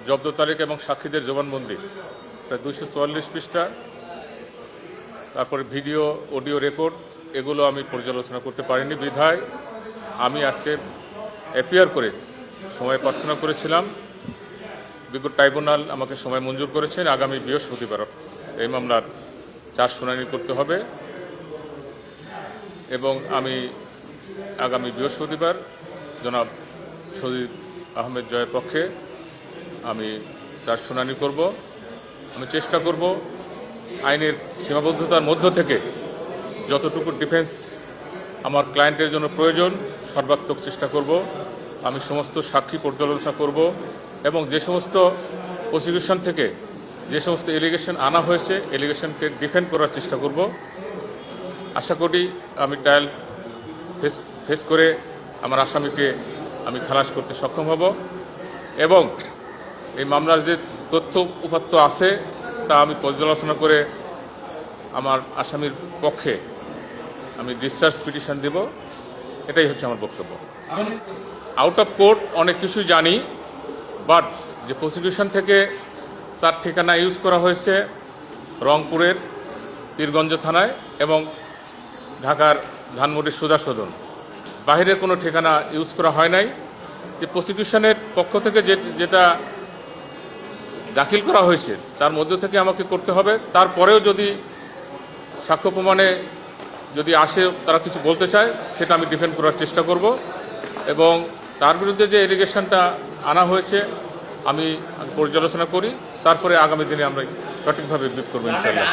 জব্দ তালিকা এবং সাক্ষীদের জবানবন্দি প্রায় 244 পৃষ্ঠা, তারপরে ভিডিও অডিও রেকর্ড, এগুলো আমি পর্যালোচনা করতে পারিনি বিধায় আমি আজকে অ্যাপিয়ার করে সময় প্রার্থনা করেছিলাম। বিজ্ঞ ট্রাইব্যুনাল আমাকে সময় মঞ্জুর করেছেন। আগামী বৃহস্পতিবার এই মামলার 4 শুনানি করতে হবে এবং আমি আগামী বৃহস্পতিবার জনাব সজীব আহমেদ জয়ের পক্ষে আমি 4 শুনানি করব। আমি চেষ্টা করব আইনের সীমাবদ্ধতার মধ্য থেকে যতটুকু ডিফেন্স আমার ক্লায়েন্টের জন্য প্রয়োজন সর্বাত্মক চেষ্টা করব। আমি সমস্ত সাক্ষী পর্যালোচনা করব এবং যে সমস্ত প্রসিকিউশন থেকে যে সমস্ত এলিগেশন আনা হয়েছে এলিগেশনকে ডিফেন্ড করার চেষ্টা করব। আশা করি আমি ট্রায়াল ফেস করে আমার আসামিকে আমি খালাস করতে সক্ষম হব এবং এই মামলার যে তথ্য উপাত্ত আছে তা আমি পর্যালোচনা করে আমার আসামির পক্ষে আমি ডিসচার্জ পিটিশন দেব। এটাই হচ্ছে আমার বক্তব্য। আউট অফ কোর্ট অনেক কিছু জানি, বাট যে প্রসিকিউশন থেকে তার ঠিকানা ইউজ করা হয়েছে রংপুরের পীরগঞ্জ থানায় এবং ঢাকার ধানমন্ডির সুধা সদন, বাহিরের কোনো ঠিকানা ইউজ করা হয় নাই। যে প্রসিকিউশনের পক্ষ থেকে যেটা দাখিল করা হয়েছে তার মধ্য থেকে আমাকে করতে হবে। তারপরেও যদি সাক্ষ্য প্রমাণে যদি আসে তারা কিছু বলতে চায় সেটা আমি ডিফেন্ড করার চেষ্টা করব এবং তার বিরুদ্ধে যে এলিগেশনটা আনা হয়েছে আমি পর্যালোচনা করি, তারপরে আগামী দিনে আমরা সঠিকভাবে ব্রিফ করবো ইনশাআল্লাহ।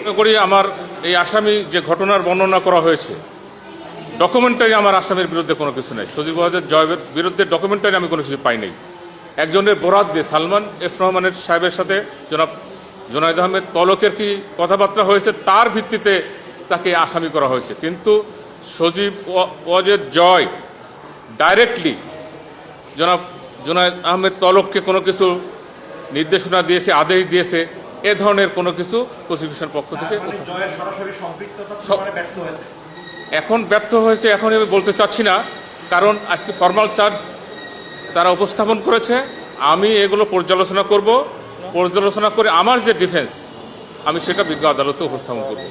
মনে করি আমার এই আসামি যে ঘটনার বর্ণনা করা হয়েছে ডকুমেন্টারি আমার আসামির বিরুদ্ধে কোনো কিছু নেই। সজীব ওয়াজেদ জয়ের বিরুদ্ধে ডকুমেন্টারি আমি কোনো কিছু পাই নাই। একজনের বরাত দিয়ে সালমান এফ রহমানের সাহেবের সাথে জনাব জুনায়েদ আহমেদ তলকের কি কথাবার্তা হয়েছে তার ভিত্তিতে তাকে আসামি করা হয়েছে, কিন্তু সজীব ওয়াজেদ জয় ডাইরেক্টলি জনাব জুনায়েদ আহমেদ তলককে কোনো কিছু নির্দেশনা দিয়েছে, আদেশ দিয়েছে, এ ধরনের কোনো কিছু প্রসিকিউশন পক্ষ থেকে এখন ব্যর্থ হয়েছে এখন আমি বলতে চাচ্ছি না, কারণ আজকে ফর্মাল চার্জ তারা উপস্থাপন করেছে। আমি এগুলো পর্যালোচনা করব, পর্যালোচনা করে আমার যে ডিফেন্স আমি সেটা বিজ্ঞ আদালতে উপস্থাপন করব।